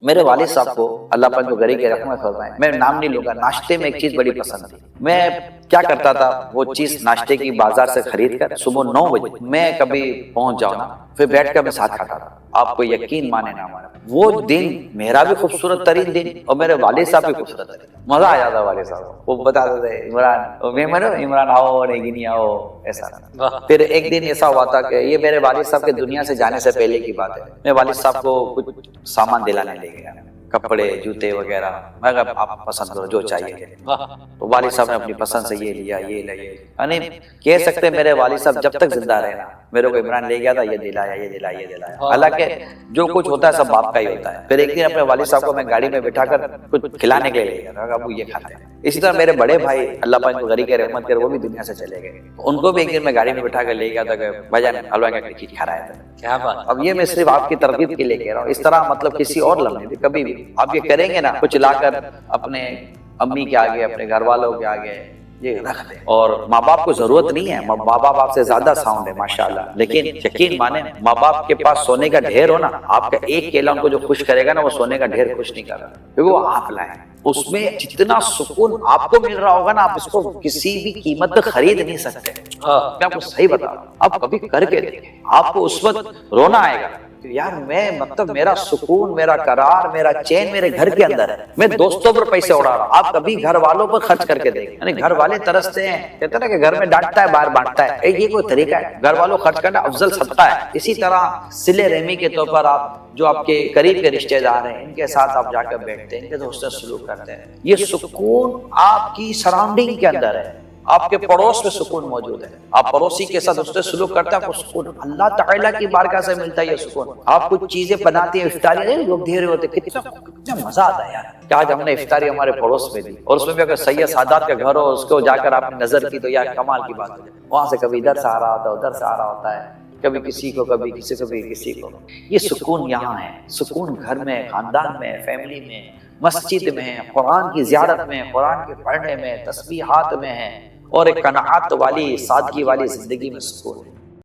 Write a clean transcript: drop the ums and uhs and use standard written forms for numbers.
میرے والد صاحب کو اللہ پاک کو گھر کی رحمت فرمائے، میں نام نہیں لوں گا، ناشتے میں ایک چیز بڑی پسند تھی۔ میں کیا کرتا تھا، وہ چیز ناشتے کی بازار سے خرید کر صبح 9 بجے میں کبھی پہنچ جاؤں نا، پھر بیٹھ کر میں ساتھ کھاتا تھا۔ آپ کو یقین مانے نہ مانے، وہ دن میرا بھی خوبصورت ترین دن اور میرے والد صاحب بھی خوبصورت ترین، مزہ آ جاتا والد صاحب وہ بتاتے تھے عمران عمران آؤ نہیں آؤ ایسا۔ پھر ایک دن ایسا ہوا تھا کہ یہ میرے والد صاحب کے دنیا سے جانے سے پہلے کی بات ہے، میں والد صاحب کو کچھ سامان دلانے لے گیا، کپڑے جوتے وغیرہ، میں کہا آپ پسند کرو جو چاہیے۔ تو والد صاحب نے اپنی پسند سے یہ لیا یہ لیا، یعنی کہہ سکتے میرے والد صاحب جب تک زندہ رہے نا میرے کو عمران لے گیا تھا یہ دلایا یہ دلایا یہ دلایا، حالانکہ جو کچھ ہوتا ہے سب باپ کا ہی ہوتا ہے۔ پھر ایک دن اپنے والد صاحب کو میں گاڑی میں بٹھا کر کچھ کھلانے کے لیے لے گیا، ابو یہ کھاتے ہیں۔ اسی طرح میرے بڑے بھائی اللہ پاک کو غریب کی رحمت کرے وہ بھی دنیا سے چلے گئے، ان کو بھی ایک دن میں گاڑی میں بٹھا کر لے گیا تھا کہ بھائی جان حلوہ کا کھچڑی کھا رہا ہے۔ کیا بات، اب یہ میں صرف آپ کی ترغیب کے لیے کہہ رہا ہوں، اس طرح مطلب کسی اور لمحے بھی کبھی بھی آپ یہ کریں گے نا، کچھ لا کر اپنے امی کے آگے اپنے گھر والوں کے آگے یہ رکھ دیں۔ اور ماں باپ کو ضرورت نہیں ہے، ماں باپ آپ سے زیادہ ساؤنڈ ہے ماشاءاللہ، لیکن یقین مانیں ماں باپ کے پاس سونے کا ڈھیر ہو نا، آپ کا ایک کیلا ان کو جو خوش کرے گا نا وہ سونے کا ڈھیر خوش نہیں کر رہا، کیونکہ وہ آپ لائیں۔ اس میں جتنا سکون آپ کو مل رہا ہوگا نا، آپ اس کو کسی بھی قیمت پہ خرید نہیں سکتے۔ میں آپ کو صحیح بتا رہا ہوں، آپ کبھی کر کے دیکھیں، آپ کو اس وقت رونا آئے گا یار میں مطلب میرا سکون میرا قرار میرا چین میرے گھر کے اندر ہے، میں دوستوں پر پیسے اڑا رہا ہوں، آپ کبھی گھر والوں پر خرچ کر کے دیکھیں۔ یعنی گھر والے ترستے ہیں، کہتے ہیں نا کہ گھر میں ڈانٹتا ہے باہر بانٹتا ہے، یہ کوئی طریقہ ہے؟ گھر والوں خرچ کرنا افضل صدقہ ہے۔ اسی طرح صلہ رحمی کے طور پر آپ جو آپ کے قریب کے رشتہ دار ہیں ان کے ساتھ آپ جا کر بیٹھتے ہیں، ان کے دوست سے سلوک کرتے ہیں، یہ سکون آپ کی سراؤنڈنگ کے اندر ہے، آپ کے پڑوس میں سکون موجود ہے، آپ پڑوسی کے ساتھ اس سے سلوک کرتے ہیں، آپ کو سکون اللہ تعالیٰ کی بارگاہ سے ملتا ہے یہ سکون۔ آپ کچھ چیزیں بناتے ہیں افطاری لوگ دے رہے ہوتے، کتنا مزہ آتا ہے یار کہ آج ہم نے افطاری ہمارے پڑوس میں دی، اور اس میں بھی اگر سید سادات کا گھر ہو اس کو جا کر آپ نے نظر کی تو یار کمال کی بات ہے، وہاں سے کبھی ادھر سے آ رہا ہوتا ہے ادھر سے آ رہا ہوتا ہے، کبھی کسی کو کبھی کسی کو بھی کسی کو۔ یہ سکون یہاں ہے، سکون گھر میں خاندان میں فیملی میں مسجد میں قرآن کی زیارت میں قرآن کے پڑھنے میں تسبیحات میں ہے، اور ایک قناعت والی سادگی والی زندگی میں سکون ہے۔